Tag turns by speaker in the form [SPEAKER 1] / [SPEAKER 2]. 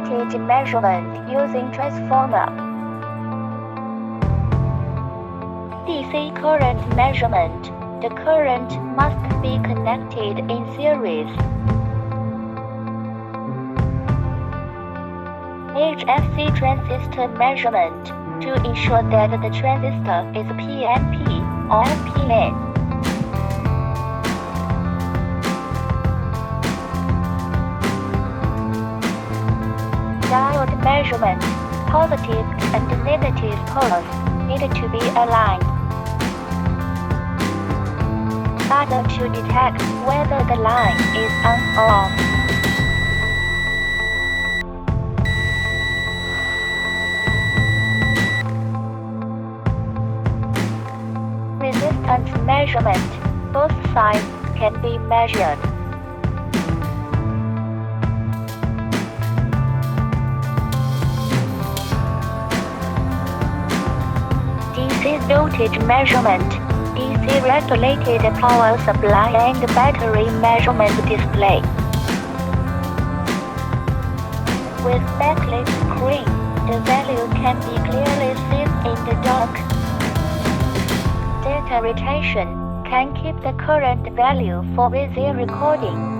[SPEAKER 1] voltage measurement using transformer. DC current measurement. The current must be connected in series. HFC transistor measurement to ensure that the transistor is PNP or PN. Diode measurement. Positive and negative poles need to be aligned. Buzzer to detect whether the line is on or off. Resistance measurement. Both sides can be measured. DC voltage measurement. DC regulated power supply and battery measurement display. With backlit screen, the value can be clearly seen in the dark. Data retention can keep the current value for easy recording.